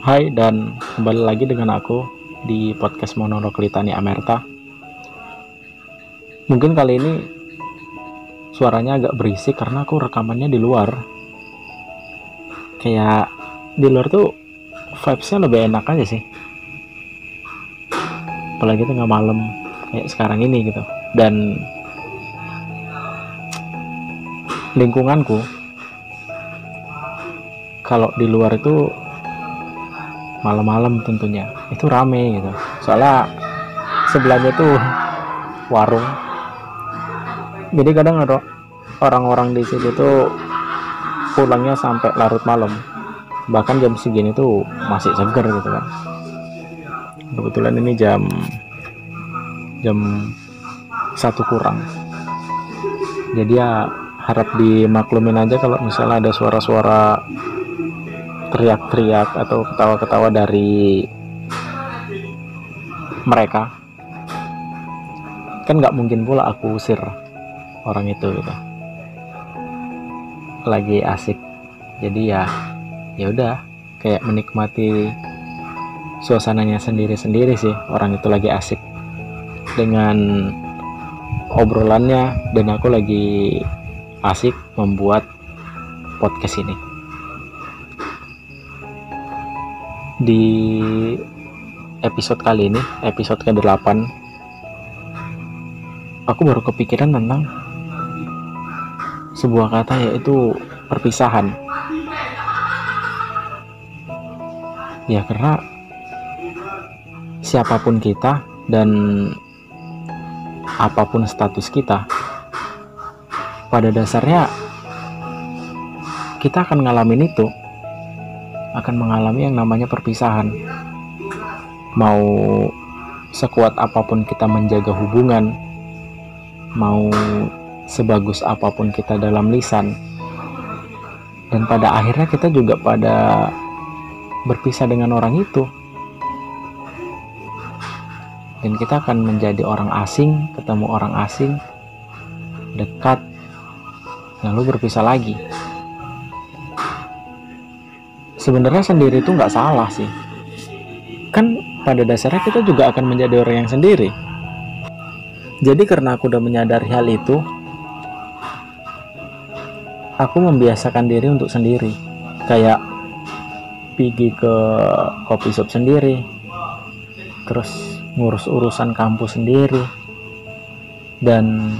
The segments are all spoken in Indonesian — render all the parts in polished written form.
Hai, dan kembali lagi dengan aku di podcast Monolog Litani Amerta. Mungkin kali ini suaranya agak berisik karena aku rekamannya di luar. Kayak di luar tuh vibes-nya lebih enak aja sih. Apalagi tengah malam kayak sekarang ini gitu. Dan lingkunganku kalau di luar itu malam-malam tentunya itu rame gitu. Soalnya sebelahnya tuh warung. Jadi kadang ada orang-orang di situ tuh pulangnya sampai larut malam. Bahkan jam segini tuh masih seger gitu kan. Kebetulan ini jam 1 kurang. Jadi ya harap dimaklumin aja kalau misalnya ada suara-suara teriak-teriak atau ketawa-ketawa dari mereka. Kan nggak mungkin pula aku usir orang itu gitu. Lagi asik. Jadi ya udah kayak menikmati suasananya sendiri-sendiri sih. Orang itu lagi asik dengan obrolannya dan aku lagi asik membuat podcast ini. Di episode kali ini, episode ke-8, aku baru kepikiran tentang sebuah kata, yaitu perpisahan. Ya karena siapapun kita dan apapun status kita, pada dasarnya kita akan ngalamin itu, akan mengalami yang namanya perpisahan. Mau sekuat apapun kita menjaga hubungan, mau sebagus apapun kita dalam lisan, dan pada akhirnya kita juga pada berpisah dengan orang itu. Dan kita akan menjadi orang asing, ketemu orang asing, dekat, lalu berpisah lagi. Sebenarnya sendiri itu nggak salah sih. Kan pada dasarnya kita juga akan menjadi orang yang sendiri. Jadi karena aku udah menyadari hal itu, aku membiasakan diri untuk sendiri. Kayak pergi ke coffee shop sendiri, terus ngurus urusan kampus sendiri, dan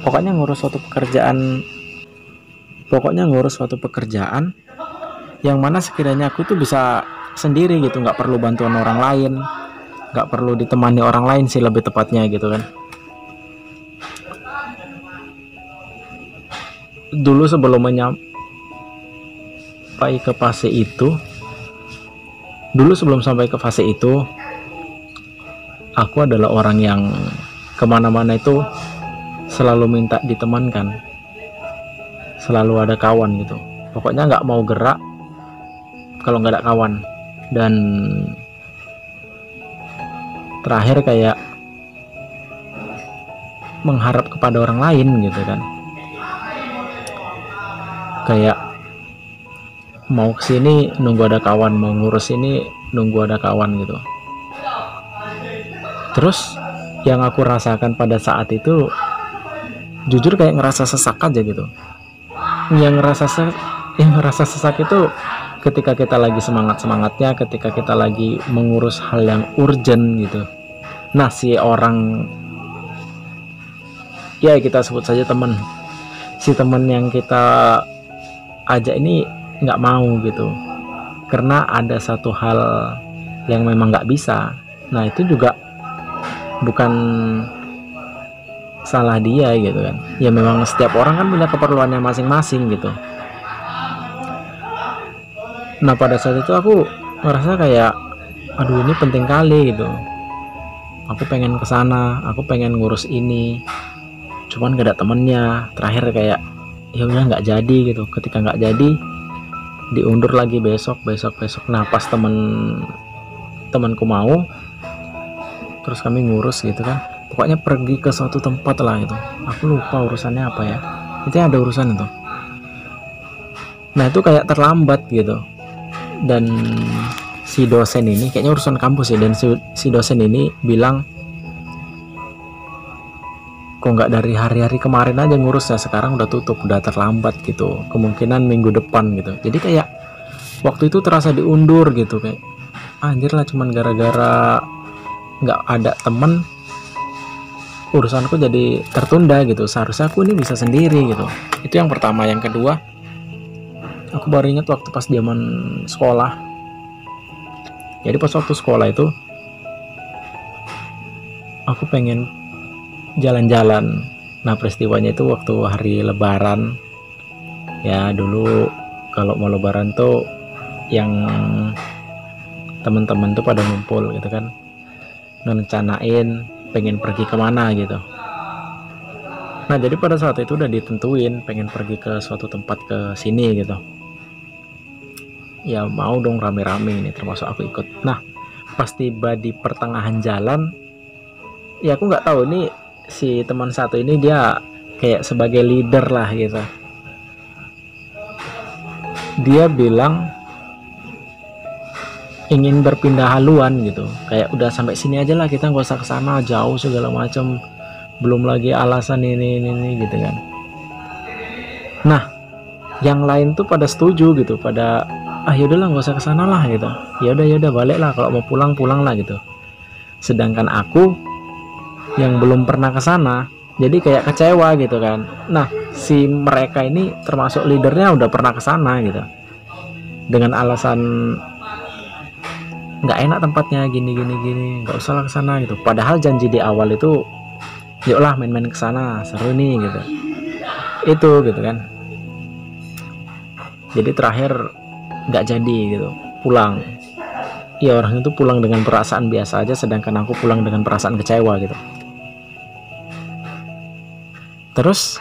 pokoknya ngurus suatu pekerjaan yang mana sekiranya aku tuh bisa sendiri gitu, nggak perlu bantuan orang lain, nggak perlu ditemani orang lain sih lebih tepatnya gitu kan. Dulu sebelum sampai ke fase itu, aku adalah orang yang kemana-mana itu selalu minta ditemankan, selalu ada kawan gitu. Pokoknya nggak mau gerak kalau nggak ada kawan. Dan terakhir kayak mengharap kepada orang lain gitu kan. Kayak mau kesini nunggu ada kawan, mau ngurus ini nunggu ada kawan gitu. Terus yang aku rasakan pada saat itu, jujur kayak ngerasa sesak aja gitu. Yang ngerasa sesak itu ketika kita lagi semangatnya, ketika kita lagi mengurus hal yang urgent gitu. Nah, si orang, ya kita sebut saja teman, si teman yang kita ajak ini nggak mau gitu, karena ada satu hal yang memang nggak bisa. Nah, itu juga bukan salah dia gitu kan. Ya memang setiap orang kan punya keperluannya masing-masing gitu. Nah, pada saat itu aku ngerasa kayak, aduh ini penting kali gitu. Aku pengen kesana, aku pengen ngurus ini, cuman gak ada temennya. Terakhir kayak, ya udah nggak jadi gitu. Ketika nggak jadi, diundur lagi besok. Nah, pas temanku mau, terus kami ngurus gitu kan. Pokoknya pergi ke suatu tempat lah gitu. Aku lupa urusannya apa ya. Itu ada urusan itu. Nah, itu kayak terlambat gitu. Dan si dosen ini kayaknya urusan kampus ya, dan si dosen ini bilang kok nggak dari hari-hari kemarin aja ngurusnya, sekarang udah tutup, udah terlambat gitu, kemungkinan minggu depan gitu. Jadi kayak waktu itu terasa diundur gitu, kayak anjir lah, cuman gara-gara nggak ada temen urusanku jadi tertunda gitu. Seharusnya aku ini bisa sendiri gitu. Itu yang pertama. Yang kedua, aku baru ingat waktu pas zaman sekolah. Jadi pas waktu sekolah itu aku pengen jalan-jalan. Nah, peristiwanya itu waktu hari lebaran ya. Dulu kalau mau lebaran tuh yang teman-teman tuh pada ngumpul gitu kan, ngerencanain pengen pergi kemana gitu. Nah, jadi pada saat itu udah ditentuin pengen pergi ke suatu tempat ke sini gitu. Ya mau dong rame-rame ini, termasuk aku ikut. Nah, pas tiba di pertengahan jalan, ya aku nggak tahu nih, si teman satu ini dia kayak sebagai leader lah gitu. Dia bilang ingin berpindah haluan gitu, kayak udah sampai sini aja lah, kita nggak usah kesana jauh segala macam, belum lagi alasan ini gitu kan. Nah, yang lain tuh pada setuju gitu, pada yaudahlah nggak usah kesana lah gitu, yaudah balik lah, kalau mau pulang lah gitu. Sedangkan aku yang belum pernah kesana jadi kayak kecewa gitu kan. Nah, si mereka ini termasuk leadernya udah pernah kesana gitu, dengan alasan nggak enak tempatnya, gini, nggak usah lah kesana gitu. Padahal janji di awal itu yuklah main-main kesana, seru nih gitu, itu gitu kan. Jadi terakhir nggak jadi gitu, pulang. Ya orang itu pulang dengan perasaan biasa aja, sedangkan aku pulang dengan perasaan kecewa gitu. Terus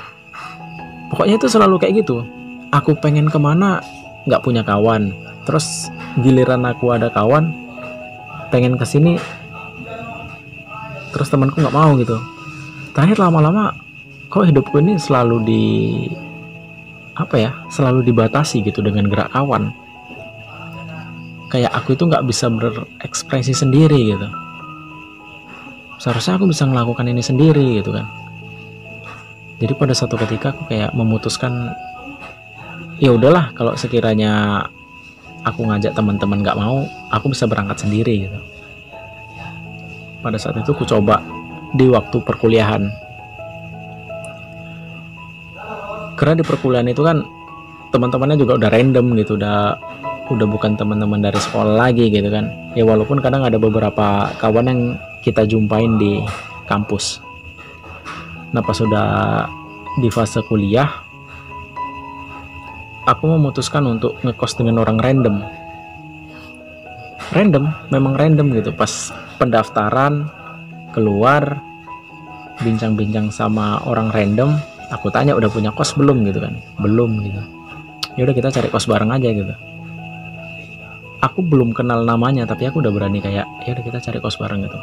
pokoknya itu selalu kayak gitu, aku pengen kemana nggak punya kawan, terus giliran aku ada kawan pengen kesini terus temanku nggak mau gitu. Terakhir lama-lama kok hidupku ini selalu selalu dibatasi gitu dengan gerak kawan. Kayak aku itu nggak bisa berekspresi sendiri gitu. Seharusnya aku bisa melakukan ini sendiri gitu kan. Jadi pada suatu ketika aku kayak memutuskan, ya udahlah, kalau sekiranya aku ngajak teman-teman nggak mau, aku bisa berangkat sendiri gitu. Pada saat itu aku coba di waktu perkuliahan, karena di perkuliahan itu kan teman-temannya juga udah random gitu, udah bukan teman-teman dari sekolah lagi gitu kan. Ya walaupun kadang ada beberapa kawan yang kita jumpain di kampus. Nah, pas sudah di fase kuliah, aku memutuskan untuk ngekos dengan orang random, memang random gitu. Pas pendaftaran keluar, bincang-bincang sama orang random, aku tanya udah punya kos belum gitu kan, belum gitu. Ya udah, kita cari kos bareng aja gitu. Aku belum kenal namanya, tapi aku udah berani kayak ya udah kita cari kos bareng gitu.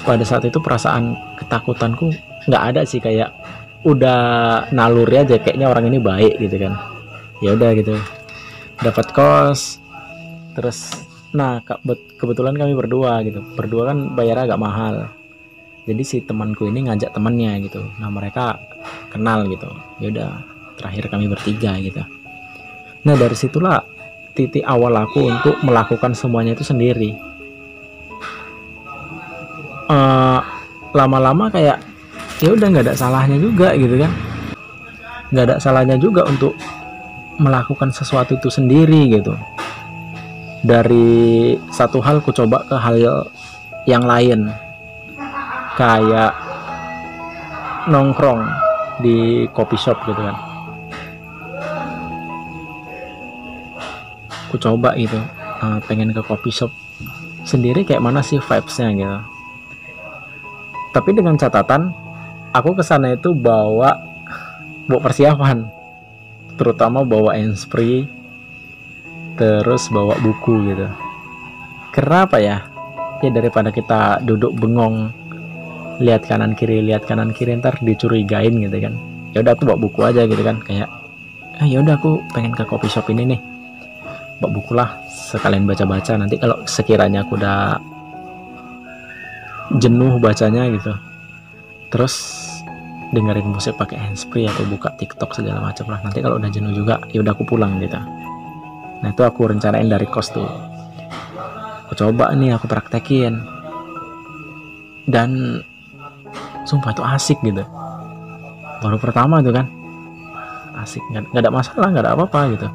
Pada saat itu perasaan ketakutanku nggak ada sih, kayak udah naluri aja, kayaknya orang ini baik gitu kan. Ya udah gitu, dapat kos. Terus nah, kebetulan kami berdua kan bayarnya agak mahal. Jadi si temanku ini ngajak temannya gitu. Nah, mereka kenal gitu. Ya udah, terakhir kami bertiga gitu. Nah, dari situlah titik awal aku untuk melakukan semuanya itu sendiri. Lama-lama kayak ya udah nggak ada salahnya juga gitu kan. Nggak ada salahnya juga untuk melakukan sesuatu itu sendiri gitu. Dari satu hal ku coba ke hal yang lain, kayak nongkrong di coffee shop gitu kan. Ku coba gitu, pengen ke coffee shop sendiri kayak mana sih vibesnya gitu. Tapi dengan catatan, aku kesana itu bawa persiapan, terutama bawa handsfree, terus bawa buku gitu. Kenapa ya? Ya daripada kita duduk bengong, lihat kanan kiri ntar dicurigain gitu kan. Ya udah, aku bawa buku aja gitu kan, kayak ya udah aku pengen ke coffee shop ini nih. bawa buku lah, sekalian baca-baca. Nanti kalau sekiranya aku udah jenuh bacanya gitu, terus dengerin musik pakai handsfree atau buka TikTok segala macam lah. Nanti kalau udah jenuh juga, ya udah aku pulang gitu. Nah itu aku rencanain dari kos tuh. Aku coba nih, aku praktekin, dan sumpah itu asik gitu. Baru pertama tuh kan asik, nggak ada masalah, nggak ada apa-apa gitu.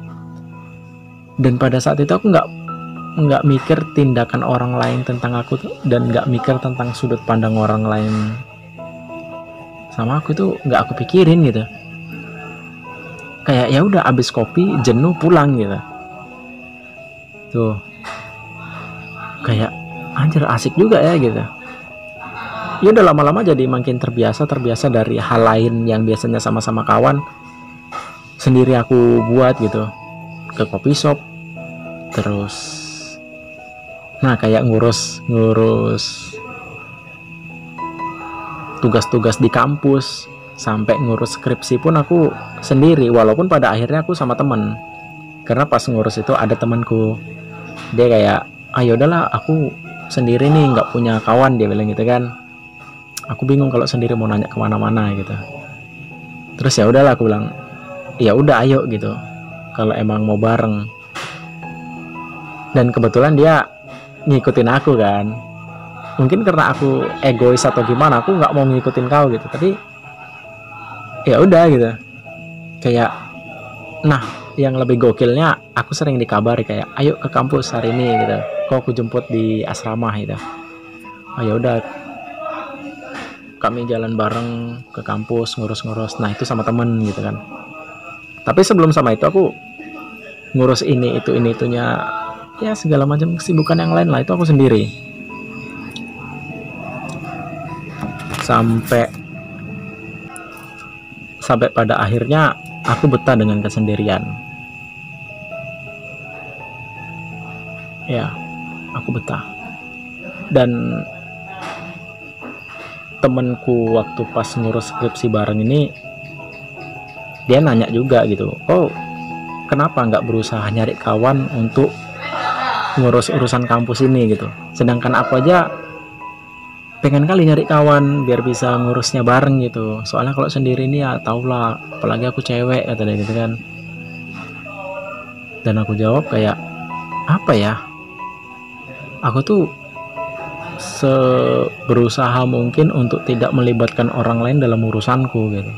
Dan pada saat itu aku nggak mikir tindakan orang lain tentang aku tuh, dan nggak mikir tentang sudut pandang orang lain sama aku, itu nggak aku pikirin gitu. Kayak ya udah, abis kopi jenuh pulang gitu. Tuh kayak anjir asik juga ya gitu. Ya udah, lama-lama jadi makin terbiasa dari hal lain yang biasanya sama-sama kawan, sendiri aku buat gitu, ke coffee shop. Terus nah kayak ngurus tugas-tugas di kampus, sampai ngurus skripsi pun aku sendiri, walaupun pada akhirnya aku sama temen. Karena pas ngurus itu ada temanku, dia kayak ayo udahlah aku sendiri nih, nggak punya kawan, dia bilang gitu kan. Aku bingung kalau sendiri mau nanya kemana-mana gitu. Terus ya udahlah aku bilang ya udah ayo gitu, kalau emang mau bareng. Dan kebetulan dia ngikutin aku kan, mungkin karena aku egois atau gimana, aku nggak mau ngikutin kau gitu. Tapi ya udah gitu. Kayak nah yang lebih gokilnya, aku sering dikabari kayak ayo ke kampus hari ini gitu, kok aku jemput di asrama gitu. Oh ya udah, kami jalan bareng ke kampus ngurus-ngurus. Nah itu sama temen gitu kan. Tapi sebelum sama itu aku ngurus ini itunya, ya segala macam kesibukan yang lain lah, itu aku sendiri. Sampai pada akhirnya aku betah dengan kesendirian. Ya, aku betah. Dan temenku waktu pas ngurus skripsi bareng ini, dia nanya juga gitu, oh kenapa nggak berusaha nyari kawan untuk ngurus urusan kampus ini gitu, sedangkan aku aja pengen kali nyari kawan biar bisa ngurusnya bareng gitu. Soalnya kalau sendiri ini ya tau lah, apalagi aku cewek kata dia gitu kan. Dan aku jawab kayak apa ya, aku tuh berusaha mungkin untuk tidak melibatkan orang lain dalam urusanku gitu.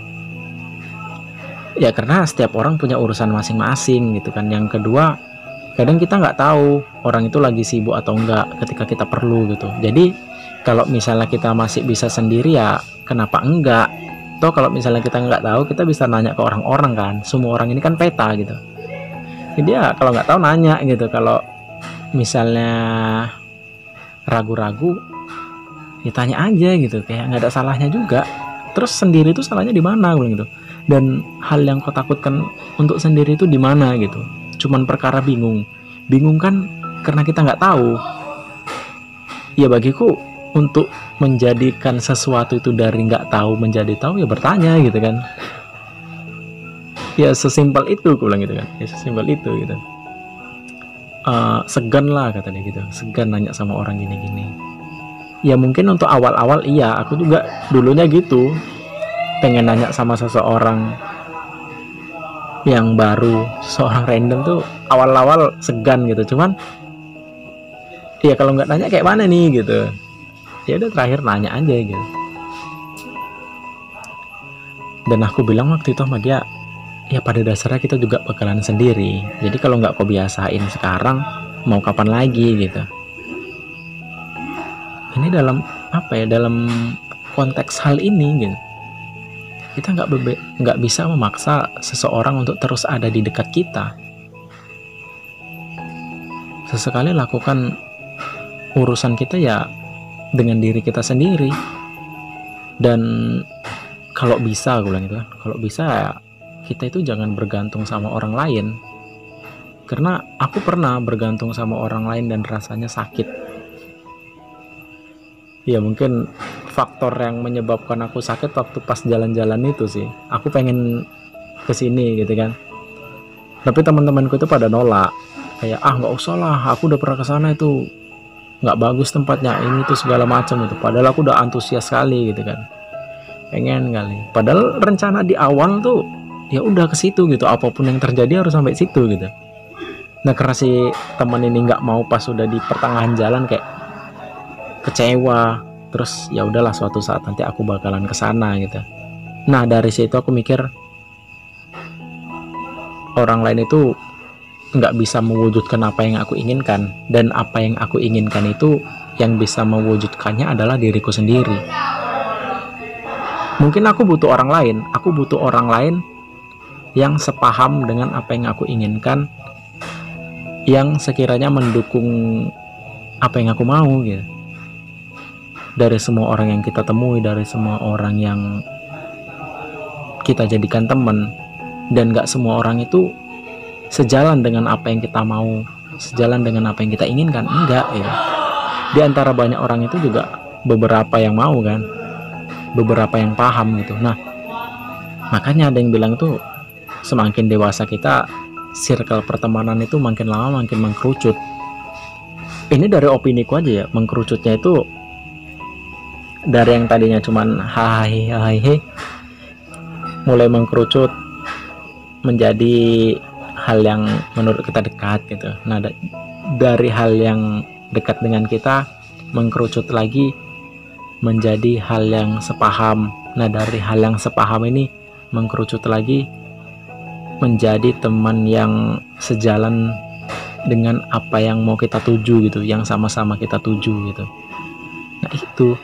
Ya karena setiap orang punya urusan masing-masing gitu kan. Yang kedua, kadang kita nggak tahu orang itu lagi sibuk atau enggak ketika kita perlu gitu. Jadi kalau misalnya kita masih bisa sendiri, ya kenapa enggak? Toh kalau misalnya kita nggak tahu, kita bisa nanya ke orang-orang kan. Semua orang ini kan peta gitu. Jadi ya kalau nggak tahu nanya gitu. Kalau misalnya ragu-ragu, ya tanya aja gitu, kayak nggak ada salahnya juga. Terus sendiri itu salahnya di mana gitu. Dan hal yang kau takutkan untuk sendiri itu di mana gitu. Cuman perkara bingung kan karena kita nggak tahu. Ya bagiku, untuk menjadikan sesuatu itu dari nggak tahu menjadi tahu, ya bertanya gitu kan. Ya sesimpel itu, aku bilang gitu kan. Ya sesimpel itu gitu. Segan lah kata dia gitu, segan nanya sama orang gini-gini. Ya mungkin untuk awal-awal iya, aku juga dulunya gitu, pengen nanya sama seseorang yang baru, seorang random tuh awal-awal segan gitu. Cuman ya kalau nggak nanya kayak mana nih gitu. Ya udah terakhir nanya aja gitu. Dan aku bilang waktu itu sama dia, ya pada dasarnya kita juga bakalan sendiri. Jadi kalau nggak kau biasain sekarang, mau kapan lagi gitu. Ini dalam apa ya, dalam konteks hal ini gitu. Kita nggak bisa memaksa seseorang untuk terus ada di dekat kita. Sesekali lakukan urusan kita ya dengan diri kita sendiri. Dan kalau bisa, aku bilang gitu kan, kalau bisa ya kita itu jangan bergantung sama orang lain. Karena aku pernah bergantung sama orang lain dan rasanya sakit. Ya mungkin faktor yang menyebabkan aku sakit waktu pas jalan-jalan itu sih. Aku pengen kesini gitu kan, tapi teman-temanku itu pada nolak. kayak nggak usah lah, aku udah pernah ke sana, itu nggak bagus tempatnya, ini tuh segala macam itu. Padahal aku udah antusias sekali gitu kan, pengen kali. Padahal rencana di awal tuh ya udah ke situ gitu, apapun yang terjadi harus sampai situ gitu. Nah karena si teman ini nggak mau, pas udah di pertengahan jalan kayak kecewa, terus ya udahlah, suatu saat nanti aku bakalan ke sana gitu. Nah dari situ aku mikir, orang lain itu nggak bisa mewujudkan apa yang aku inginkan, dan apa yang aku inginkan itu yang bisa mewujudkannya adalah diriku sendiri. Mungkin aku butuh orang lain yang sepaham dengan apa yang aku inginkan, yang sekiranya mendukung apa yang aku mau gitu. Dari semua orang yang kita temui, dari semua orang yang kita jadikan teman, dan gak semua orang itu sejalan dengan apa yang kita mau, sejalan dengan apa yang kita inginkan, enggak ya. Di antara banyak orang itu juga beberapa yang mau kan, beberapa yang paham gitu. Nah makanya ada yang bilang tuh, semakin dewasa kita, circle pertemanan itu makin lama makin mengkerucut. Ini dari opini ku aja ya, mengkerucutnya itu dari yang tadinya cuman hai mulai mengkerucut menjadi hal yang menurut kita dekat gitu. Nah dari hal yang dekat dengan kita mengkerucut lagi menjadi hal yang sepaham. Nah dari hal yang sepaham ini mengkerucut lagi menjadi teman yang sejalan dengan apa yang mau kita tuju gitu, yang sama-sama kita tuju gitu. Nah itu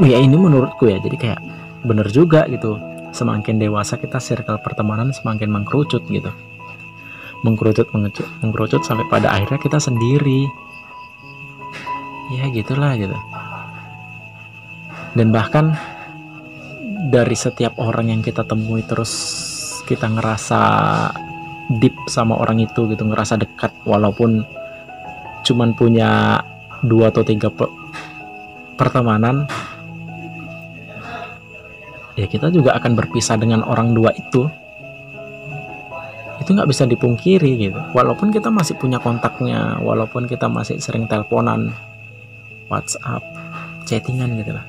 ya, ini menurutku ya, jadi kayak bener juga gitu. Semakin dewasa kita, circle pertemanan semakin mengkerucut gitu, mengkerucut sampai pada akhirnya kita sendiri ya, gitulah gitu. Dan bahkan dari setiap orang yang kita temui, terus kita ngerasa deep sama orang itu gitu, ngerasa dekat, walaupun cuman punya 2 atau 3 pertemanan, ya kita juga akan berpisah dengan orang 2 itu nggak bisa dipungkiri gitu. Walaupun kita masih punya kontaknya, walaupun kita masih sering teleponan, WhatsApp, chattingan gitu lah,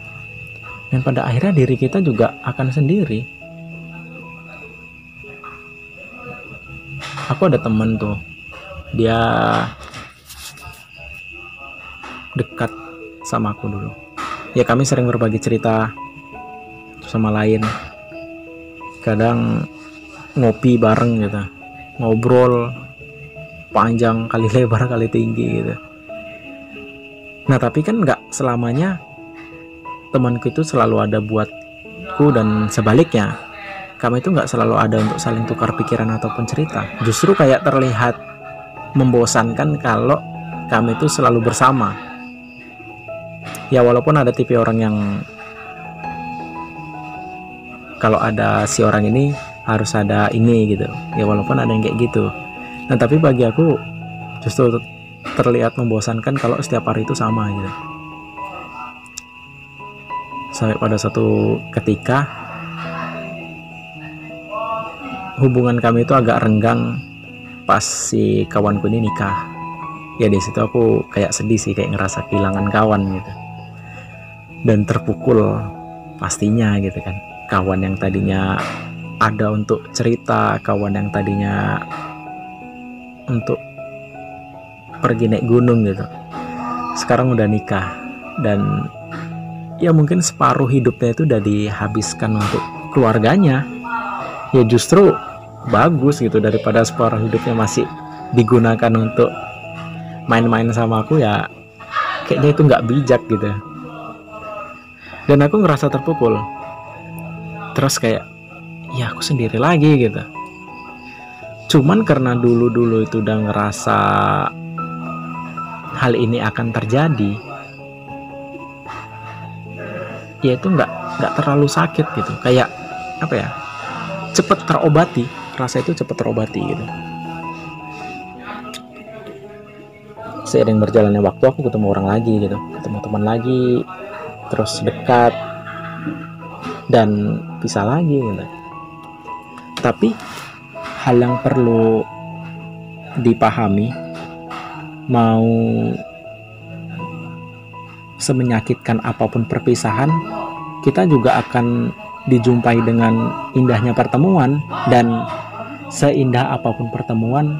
dan pada akhirnya diri kita juga akan sendiri. Aku ada temen tuh, dia dekat sama aku dulu ya, kami sering berbagi cerita sama lain, kadang ngopi bareng gitu, ngobrol panjang kali lebar kali tinggi gitu. Nah tapi kan nggak selamanya temanku itu selalu ada buatku, dan sebaliknya kami itu nggak selalu ada untuk saling tukar pikiran ataupun cerita. Justru kayak terlihat membosankan kalau kami itu selalu bersama ya, walaupun ada tipe orang yang kalau ada si orang ini harus ada ini gitu ya, walaupun ada yang kayak gitu. Nah tapi bagi aku justru terlihat membosankan kalau setiap hari itu sama gitu. Sampai pada suatu ketika hubungan kami itu agak renggang pas si kawanku ini nikah. Ya di situ aku kayak sedih sih, kayak ngerasa kehilangan kawan gitu, dan terpukul pastinya gitu kan. Kawan yang tadinya ada untuk cerita, kawan yang tadinya untuk pergi naik gunung gitu, sekarang udah nikah, dan ya mungkin separuh hidupnya itu udah dihabiskan untuk keluarganya. Ya justru bagus gitu, daripada separuh hidupnya masih digunakan untuk main-main sama aku, ya kayaknya itu nggak bijak gitu. Dan aku ngerasa terpukul, terus kayak ya aku sendiri lagi gitu. Cuman karena dulu itu udah ngerasa hal ini akan terjadi, ya itu nggak terlalu sakit gitu, kayak apa ya, cepet terobati, rasa itu cepet terobati gitu. Seiring berjalannya waktu aku ketemu orang lagi gitu, ketemu teman lagi, terus dekat, dan bisa lagi gitu. Tapi hal yang perlu dipahami mau semenyakitkan apapun perpisahan, kita juga akan dijumpai dengan indahnya pertemuan, dan seindah apapun pertemuan,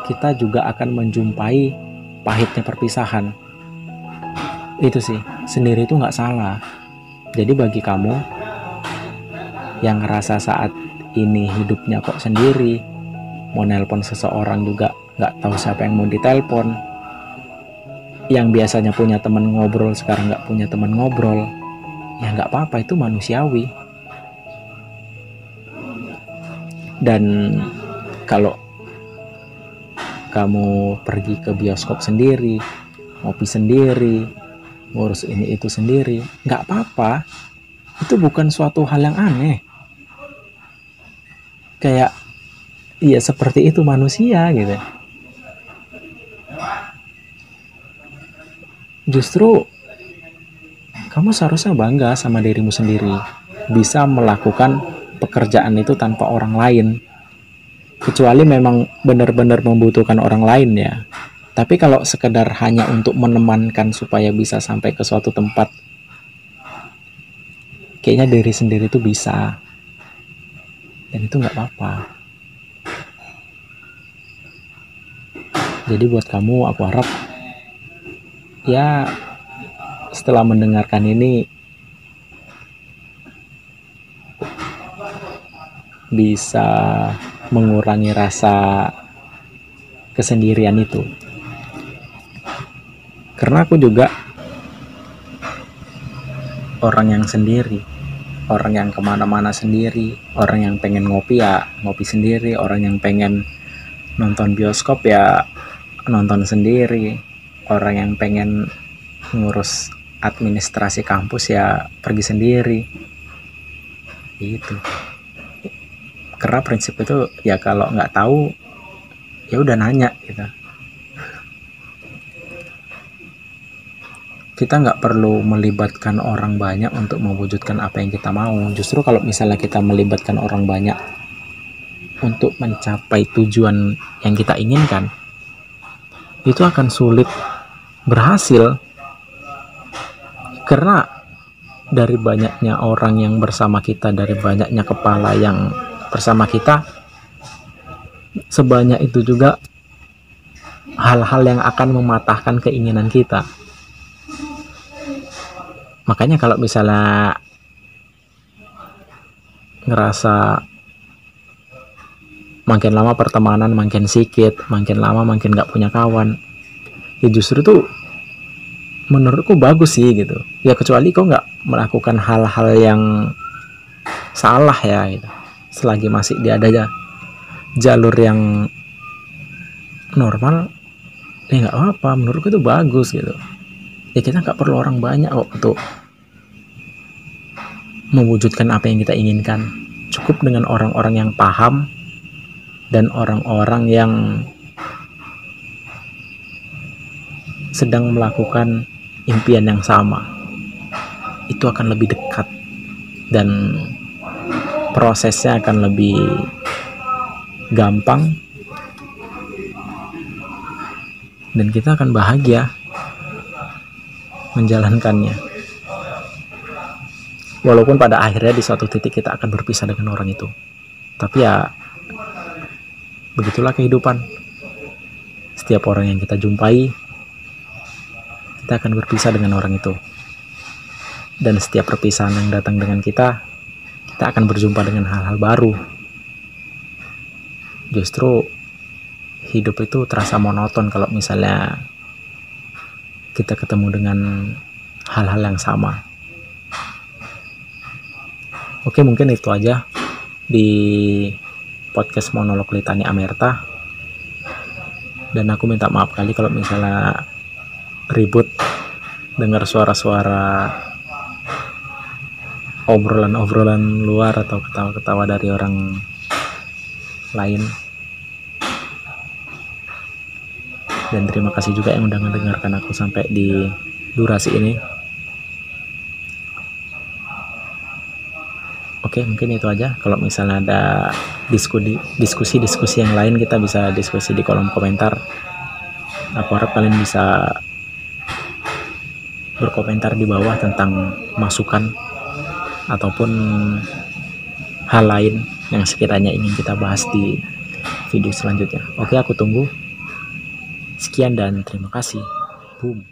kita juga akan menjumpai pahitnya perpisahan. Itu sih, sendiri itu nggak salah. Jadi bagi kamu yang ngerasa saat ini hidupnya kok sendiri, mau nelpon seseorang juga nggak tahu siapa yang mau ditelepon, yang biasanya punya teman ngobrol sekarang nggak punya teman ngobrol, ya nggak apa-apa, itu manusiawi. Dan kalau kamu pergi ke bioskop sendiri, ngopi sendiri, ngurus ini itu sendiri, nggak apa-apa, itu bukan suatu hal yang aneh. Kayak ya seperti itu manusia gitu. Justru kamu seharusnya bangga sama dirimu sendiri, bisa melakukan pekerjaan itu tanpa orang lain, kecuali memang benar-benar membutuhkan orang lain ya. Tapi kalau sekedar hanya untuk menemankan supaya bisa sampai ke suatu tempat, kayaknya diri sendiri itu bisa, dan itu nggak apa-apa. Jadi buat kamu, aku harap ya setelah mendengarkan ini bisa mengurangi rasa kesendirian itu. Karena aku juga orang yang sendiri, orang yang kemana-mana sendiri, orang yang pengen ngopi ya ngopi sendiri, orang yang pengen nonton bioskop ya nonton sendiri, orang yang pengen ngurus administrasi kampus ya pergi sendiri. Gitu. Karena prinsip itu ya kalau nggak tahu ya udah nanya gitu. Kita nggak perlu melibatkan orang banyak untuk mewujudkan apa yang kita mau. Justru kalau misalnya kita melibatkan orang banyak untuk mencapai tujuan yang kita inginkan, itu akan sulit berhasil. Karena dari banyaknya orang yang bersama kita, dari banyaknya kepala yang bersama kita, sebanyak itu juga hal-hal yang akan mematahkan keinginan kita. Makanya kalau misalnya ngerasa makin lama pertemanan makin sedikit, makin lama makin gak punya kawan, ya justru tuh menurutku bagus sih gitu. Ya kecuali kau nggak melakukan hal-hal yang salah ya gitu. Selagi masih dia ada jalur yang normal, ya nggak apa-apa, menurutku itu bagus gitu. Ya kita nggak perlu orang banyak kok untuk mewujudkan apa yang kita inginkan. Cukup dengan orang-orang yang paham dan orang-orang yang sedang melakukan impian yang sama. Itu akan lebih dekat dan prosesnya akan lebih gampang, dan kita akan bahagia menjalankannya. Walaupun pada akhirnya di suatu titik kita akan berpisah dengan orang itu, tapi ya begitulah kehidupan. Setiap orang yang kita jumpai, kita akan berpisah dengan orang itu. Dan setiap perpisahan yang datang dengan kita akan berjumpa dengan hal-hal baru. Justru hidup itu terasa monoton kalau misalnya kita ketemu dengan hal-hal yang sama. Oke, mungkin itu aja di podcast monolog Litani Amerta. Dan aku minta maaf kali kalau misalnya ribut dengar suara-suara obrolan luar atau ketawa-ketawa dari orang lain. Dan terima kasih juga yang udah mendengarkan aku sampai di durasi ini. Oke, mungkin itu aja. Kalau misalnya ada diskusi yang lain, kita bisa diskusi di kolom komentar. Aku harap kalian bisa berkomentar di bawah tentang masukan ataupun hal lain yang sekiranya ingin kita bahas di video selanjutnya. Oke, aku tunggu. Sekian dan terima kasih. Boom.